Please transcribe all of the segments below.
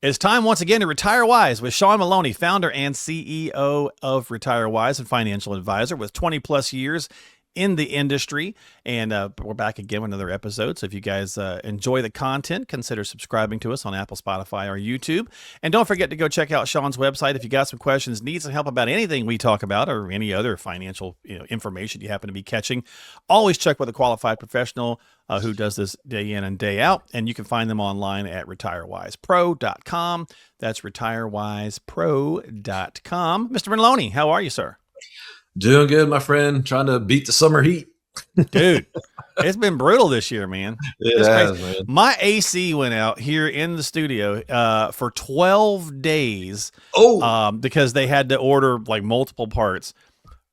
It's time once again to Retire Wise with Shawn Maloney, founder and CEO of Retire Wise and financial advisor with 20 plus years in the industry. And we're back again with another episode. So if you guys enjoy the content, consider subscribing to us on Apple, Spotify, or YouTube. And don't forget to go check out Shawn's website if you got some questions, need some help about anything we talk about or any other financial information you happen to be catching. Always check with a qualified professional who does this day in and day out. And you can find them online at retirewisepro.com. That's retirewisepro.com. Mr. Maloney, how are you, sir? Doing good, my friend. Trying to beat the summer heat. Dude, it's been brutal this year, man. It has, man. My AC went out here in the studio for 12 days because they had to order like multiple parts.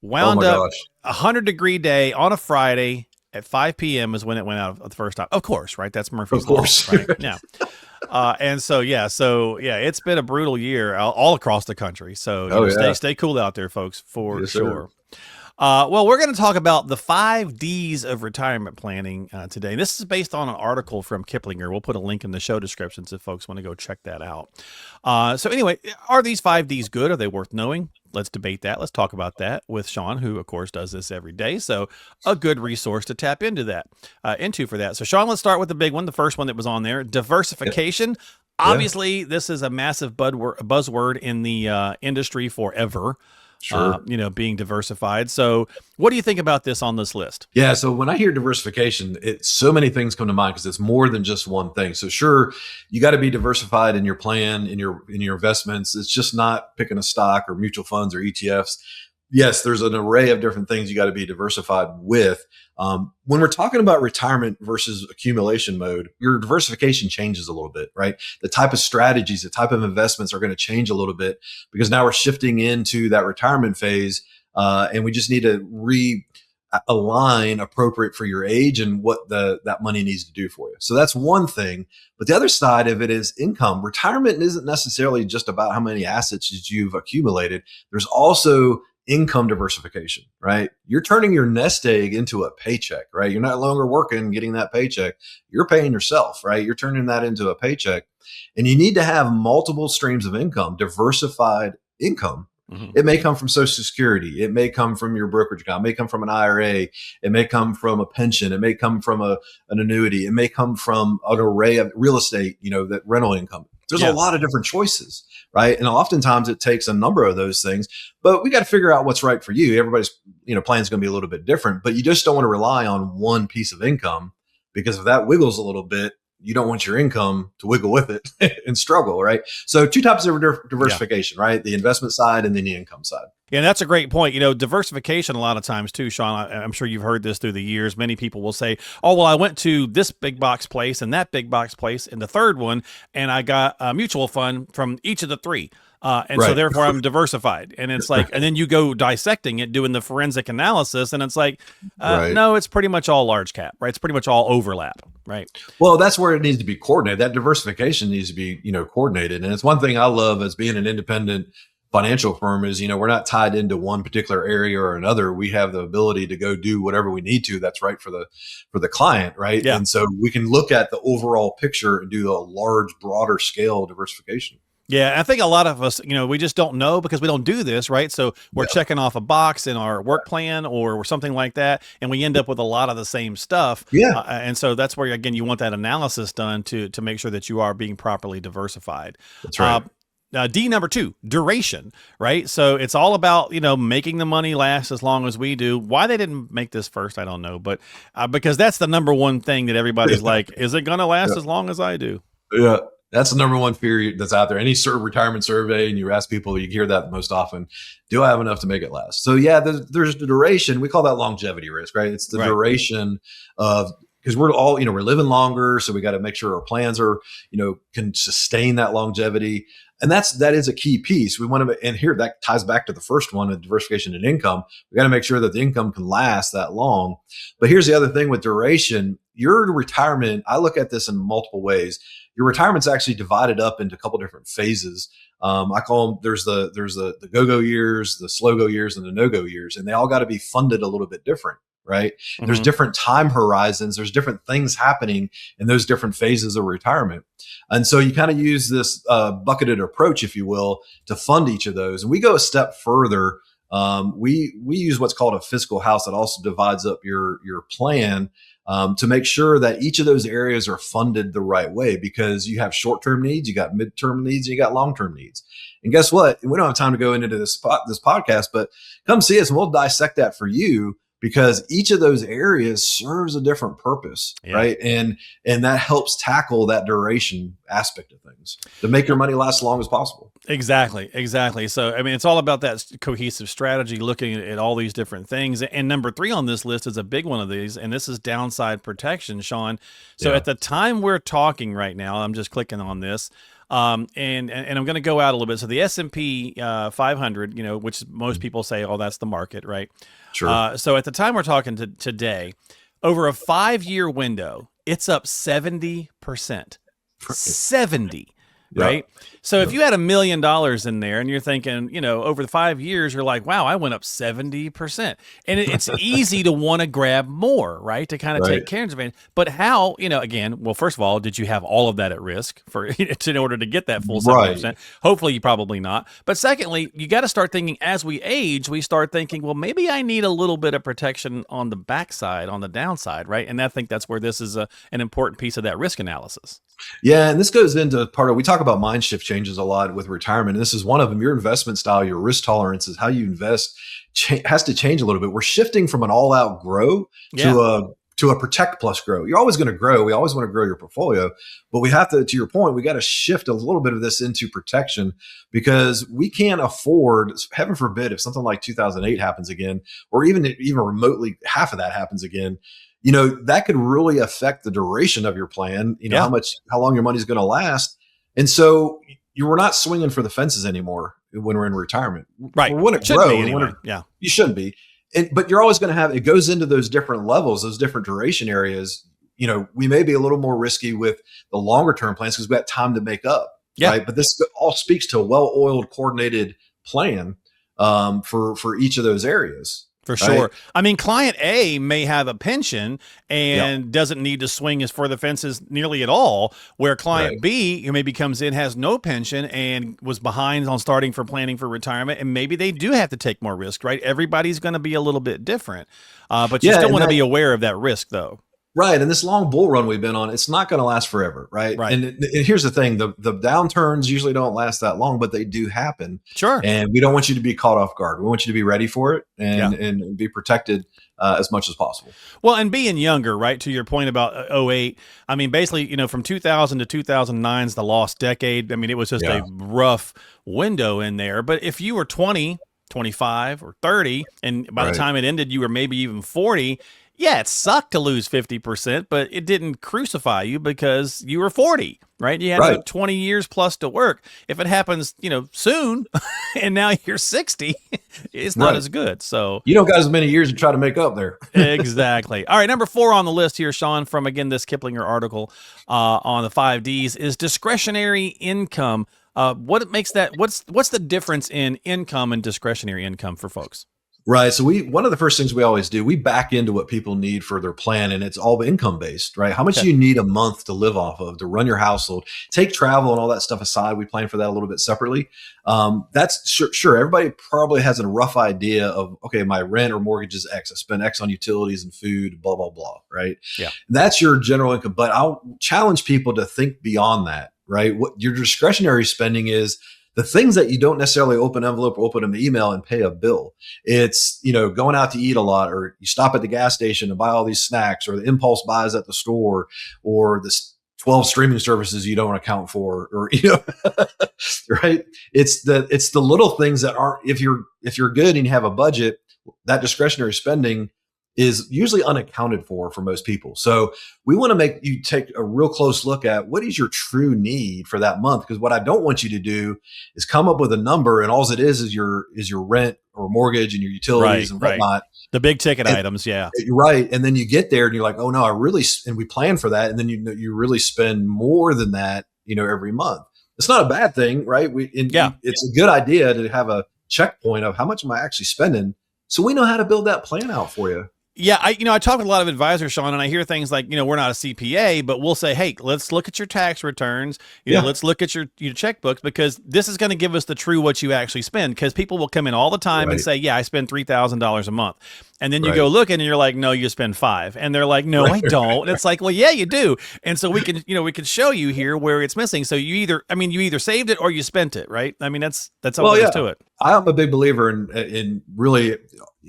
Wound up 100-degree day on a Friday at 5 p.m. is when it went out the first time. Of course, right? That's Murphy's Law, right? Yeah. And so, it's been a brutal year all across the country. So stay cool out there, folks, for sure. Well, we're going to talk about the 5 Ds of retirement planning today. This is based on an article from Kiplinger. We'll put a link in the show descriptions if folks want to go check that out. So anyway, are these 5 Ds good? Are they worth knowing? Let's debate that. Let's talk about that with Shawn, who of course does this every day. So a good resource to tap into for that. So Shawn, let's start with the big one. The first one that was on there, diversification. Yep. Obviously, this is a massive buzzword in the industry forever. Sure. Being diversified. So what do you think about this on this list? Yeah. So when I hear diversification, so many things come to mind because it's more than just one thing. So sure, you got to be diversified in your plan, in your investments. It's just not picking a stock or mutual funds or ETFs. Yes, there's an array of different things you got to be diversified with. When we're talking about retirement versus accumulation mode, your diversification changes a little bit, right? The type of strategies, the type of investments are going to change a little bit because now we're shifting into that retirement phase, and we just need to realign appropriate for your age and what that money needs to do for you. So that's one thing. But the other side of it is income. Retirement isn't necessarily just about how many assets that you've accumulated. There's also income diversification, right? You're turning your nest egg into a paycheck, right? You're no longer working, getting that paycheck. You're paying yourself, right? You're turning that into a paycheck. And you need to have multiple streams of income, diversified income. Mm-hmm. It may come from Social Security. It may come from your brokerage account. It may come from an IRA. It may come from a pension. It may come from an annuity. It may come from an array of real estate, that rental income. There's a lot of different choices, right? And oftentimes it takes a number of those things, but we got to figure out what's right for you. Everybody's, plan is going to be a little bit different, but you just don't want to rely on one piece of income because if that wiggles a little bit, you don't want your income to wiggle with it and struggle, right? So 2 types of diversification, right? The investment side and then the income side. Yeah, that's a great point. Diversification a lot of times too, Shawn, I'm sure you've heard this through the years. Many people will say, oh, well, I went to this big box place and that big box place and the third one, and I got a mutual fund from each of the 3. So therefore I'm diversified. And it's like, and then you go dissecting it, doing the forensic analysis. And it's like, no, it's pretty much all large cap, right? It's pretty much all overlap, right? Well, that's where it needs to be coordinated. That diversification needs to be, coordinated. And it's one thing I love as being an independent financial firm is, we're not tied into one particular area or another. We have the ability to go do whatever we need to that's right for the client, right? Yeah. And so we can look at the overall picture and do a large, broader scale diversification. Yeah, I think a lot of us, we just don't know because we don't do this, right? So we're checking off a box in our work plan or something like that, and we end up with a lot of the same stuff. Yeah. And so that's where, again, you want that analysis done to make sure that you are being properly diversified. That's right. D number 2, duration, right? So it's all about, making the money last as long as we do. Why they didn't make this first, I don't know. But because that's the number one thing that everybody's like, is it going to last as long as I do? Yeah. That's the number one fear that's out there. Any sort of retirement survey, and you ask people, you hear that most often. Do I have enough to make it last? So yeah, there's the duration. We call that longevity risk, right? It's the duration of, because we're all, we're living longer. So we got to make sure our plans are, can sustain that longevity. And that is a key piece. We want to, and here that ties back to the first one of diversification and income. We got to make sure that the income can last that long. But here's the other thing with duration. Your retirement, I look at this in multiple ways. Your retirement's actually divided up into a couple different phases. I call them, there's the go-go years, the slow-go years, and the no-go years, and they all got to be funded a little bit different. right? Mm-hmm. There's different time horizons. There's different things happening in those different phases of retirement. And so you kind of use this bucketed approach, if you will, to fund each of those. And we go a step further. We use what's called a fiscal house that also divides up your plan to make sure that each of those areas are funded the right way, because you have short-term needs, you got midterm needs, and you got long-term needs. And guess what? We don't have time to go into this podcast, but come see us and we'll dissect that for you, because each of those areas serves a different purpose, right? And that helps tackle that duration aspect of things to make your money last as long as possible. Exactly. So, I mean, it's all about that cohesive strategy, looking at all these different things. And number 3 on this list is a big one of these, and this is downside protection, Shawn. So at the time we're talking right now, I'm just clicking on this, and I'm going to go out a little bit. So the S&P 500, which most people say, oh, that's the market, right? Sure. So at the time we're talking today, over a 5-year window, it's up 70%. 70. Right. So if you had $1 million in there and you're thinking, over the 5 years, you're like, wow, I went up 70%. And it's easy to want to grab more, right? To kind of take care of it. But how, again, well, first of all, did you have all of that at risk in order to get that full 70%? Hopefully you probably not. But secondly, you got to start thinking, as we age, we start thinking, well, maybe I need a little bit of protection on the backside, on the downside, right? And I think that's where this is an important piece of that risk analysis. Yeah. And this goes into we talk about mind shift changes a lot with retirement. And this is one of them. Your investment style, your risk tolerance is how you invest has to change a little bit. We're shifting from an all out grow to a protect plus grow. You're always going to grow. We always want to grow your portfolio, but we have to your point, we got to shift a little bit of this into protection, because we can't afford, heaven forbid, if something like 2008 happens again, or even remotely half of that happens again, that could really affect the duration of your plan, how long your money is going to last. And so we're not swinging for the fences anymore when we're in retirement. Right. We want to grow. Anyway. You shouldn't be. But you're always going to have, it goes into those different levels, those different duration areas. We may be a little more risky with the longer term plans because we got time to make up. Yeah. Right. But this all speaks to a well-oiled, coordinated plan for each of those areas. For sure. Right? I mean, client A may have a pension and doesn't need to swing as for the fences nearly at all, where client B, who maybe comes in, has no pension and was behind on starting for planning for retirement, and maybe they do have to take more risk, right? Everybody's going to be a little bit different, but you still want to be aware of that risk, though. Right. And this long bull run we've been on, it's not going to last forever. Right. And here's the thing. The downturns usually don't last that long, but they do happen. Sure. And we don't want you to be caught off guard. We want you to be ready for it and be protected as much as possible. Well, and being younger, right, to your point about 08, I mean, basically, from 2000 to 2009 is the lost decade. I mean, it was just a rough window in there. But if you were 20, 25 or 30, and by the time it ended, you were maybe even 40, yeah, it sucked to lose 50%, but it didn't crucify you because you were 40, right? You had 20 years plus to work. If it happens, soon, and now you're 60, it's not as good. So you don't got as many years to try to make up there. Exactly. All right, number 4 on the list here, Shawn, from again this Kiplinger article on the 5 Ds is discretionary income. What makes that? What's the difference in income and discretionary income for folks? Right. So one of the first things we always do, we back into what people need for their plan, and it's all income based, right? How much do you need a month to live off of, to run your household? Take travel and all that stuff aside. We plan for that a little bit separately. That's sure. Everybody probably has a rough idea of, okay, my rent or mortgage is X. I spend X on utilities and food, blah, blah, blah. Right. Yeah. That's your general income. But I'll challenge people to think beyond that, right? What your discretionary spending is, the things that you don't necessarily open envelope or open an email and pay a bill. It's, going out to eat a lot, or you stop at the gas station and buy all these snacks, or the impulse buys at the store, or the 12 streaming services you don't account for, or, right. It's the little things that aren't, if you're good and you have a budget, that discretionary spending is usually unaccounted for most people. So we want to make you take a real close look at what is your true need for that month. Because what I don't want you to do is come up with a number and all it is your rent or mortgage and your utilities and whatnot. The big ticket items. Yeah. Right. And then you get there and you're like, oh no, and we plan for that. And then you really spend more than that, every month. It's not a bad thing, right? It's a good idea to have a checkpoint of how much am I actually spending, so we know how to build that plan out for you. Yeah, I talk with a lot of advisors, Shawn, and I hear things like, we're not a CPA, but we'll say, hey, let's look at your tax returns. Let's look at your checkbooks, because this is going to give us the true what you actually spend. Because people will come in all the time and say, yeah, I spend $3,000 a month. And then you go look and you're like, no, you spend $5,000. And they're like, no, I don't. And it's like, well, yeah, you do. And so we can show you here where it's missing. So you either saved it or you spent it, right? I mean, that's all there is to it. I'm a big believer in really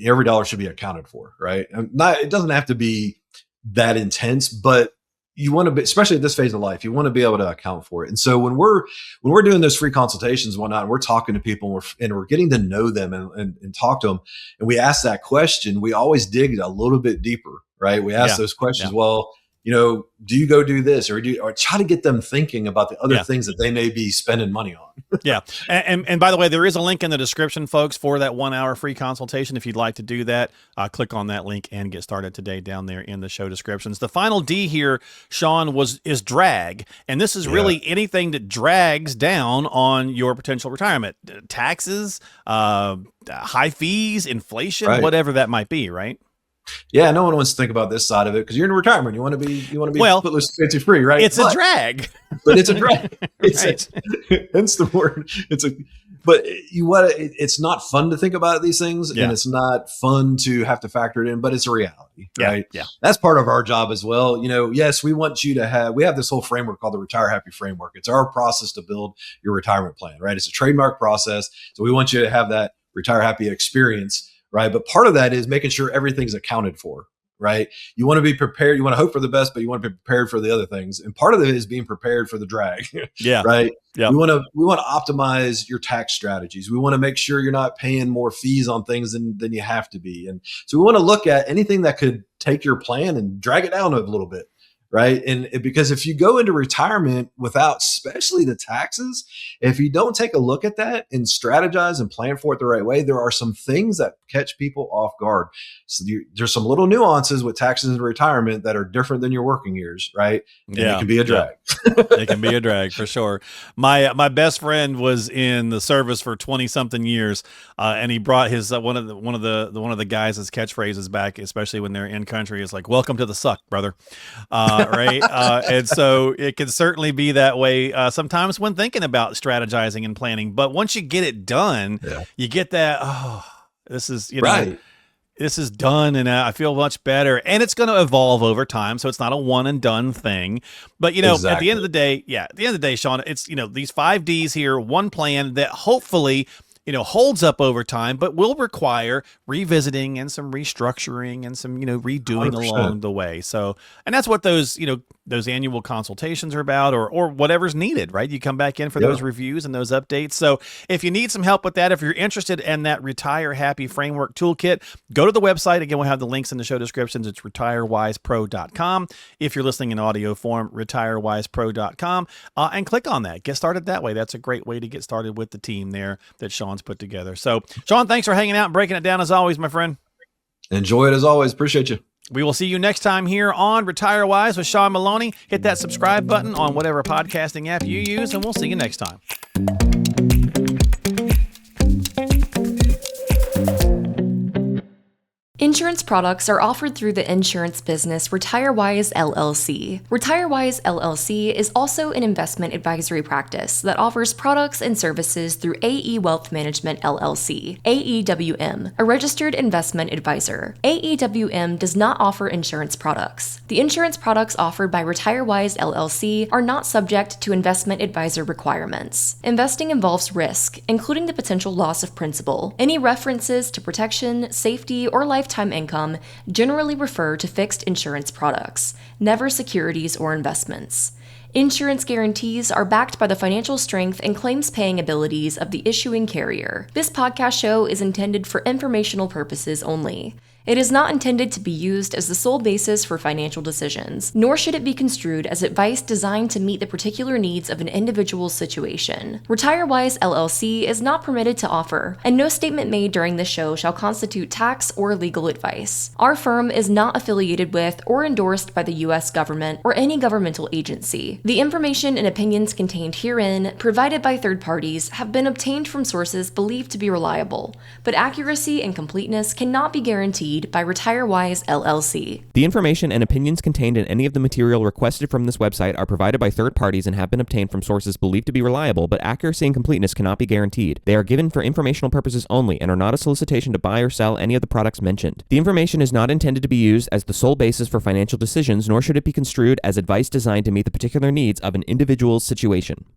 every dollar should be accounted for, right? It doesn't have to be that intense, but you want to be, especially at this phase of life, you want to be able to account for it. And so when we're doing those free consultations and whatnot, and we're talking to people and we're getting to know them and talk to them, and we ask that question, we always dig a little bit deeper, right? We ask those questions. Yeah. Well, do you go do this, or try to get them thinking about the other things that they may be spending money on? Yeah. And by the way, there is a link in the description, folks, for that 1 hour free consultation. If you'd like to do that, click on that link and get started today down there in the show descriptions. The final D here, Shawn, is drag. And this is really anything that drags down on your potential retirement. Taxes, high fees, inflation, whatever that might be, right? Yeah, no one wants to think about this side of it because you're in retirement. You want to be footloose, fancy free, right? It's a drag, but it's a drag. Hence the word. It's not fun to think about these things, and it's not fun to have to factor it in, but it's a reality, right? Yeah. That's part of our job as well. Yes, we want you to we have this whole framework called the Retire Happy Framework. It's our process to build your retirement plan, right? It's a trademark process. So we want you to have that Retire Happy experience. Right. But part of that is making sure everything's accounted for. Right. You want to be prepared. You want to hope for the best, but you want to be prepared for the other things. And part of it is being prepared for the drag. Yeah. Right. Yeah. We want to optimize your tax strategies. We want to make sure you're not paying more fees on things than you have to be. And so we want to look at anything that could take your plan and drag it down a little bit. Right. And because if you go into retirement without, especially the taxes, if you don't take a look at that and strategize and plan for it the right way, there are some things that catch people off guard. So there's some little nuances with taxes and retirement that are different than your working years. Right. And it can be a drag. It can be a drag for sure. My best friend was in the service for 20 something years. And he brought his, one of the guys' catchphrases back, especially when they're in country, is like, welcome to the suck, brother. Right. And so it can certainly be that way sometimes when thinking about strategizing and planning. But once you get it done, you get that, this is, this is done and I feel much better. And it's going to evolve over time. So it's not a one and done thing. But, at the end of the day, Shawn, it's, these 5 Ds here, one plan that hopefully holds up over time, but will require revisiting and some restructuring and some, redoing 100%. Along the way. So, and that's what those annual consultations are about, or whatever's needed, right? You come back in for those reviews and those updates. So if you need some help with that, if you're interested in that Retire Happy Framework Toolkit, go to the website. Again, we'll have the links in the show descriptions. It's retirewisepro.com. If you're listening in audio form, retirewisepro.com, and click on that. Get started that way. That's a great way to get started with the team there that Shawn's put together. So Shawn, thanks for hanging out and breaking it down as always, my friend. Enjoy it as always. Appreciate you. We will see you next time here on Retire Wise with Shawn Maloney. Hit that subscribe button on whatever podcasting app you use, and we'll see you next time. Insurance products are offered through the insurance business RetireWise LLC. RetireWise LLC is also an investment advisory practice that offers products and services through AE Wealth Management LLC, AEWM, a registered investment advisor. AEWM does not offer insurance products. The insurance products offered by RetireWise LLC are not subject to investment advisor requirements. Investing involves risk, including the potential loss of principal. Any references to protection, safety, or lifetime income generally refer to fixed insurance products, never securities or investments. Insurance guarantees are backed by the financial strength and claims-paying abilities of the issuing carrier. This podcast show is intended for informational purposes only. It is not intended to be used as the sole basis for financial decisions, nor should it be construed as advice designed to meet the particular needs of an individual's situation. RetireWise LLC is not permitted to offer, and no statement made during this show shall constitute tax or legal advice. Our firm is not affiliated with or endorsed by the U.S. government or any governmental agency. The information and opinions contained herein, provided by third parties, have been obtained from sources believed to be reliable, but accuracy and completeness cannot be guaranteed guaranteed by RetireWise LLC. The information and opinions contained in any of the material requested from this website are provided by third parties and have been obtained from sources believed to be reliable, but accuracy and completeness cannot be guaranteed. They are given for informational purposes only and are not a solicitation to buy or sell any of the products mentioned. The information is not intended to be used as the sole basis for financial decisions, nor should it be construed as advice designed to meet the particular needs of an individual's situation.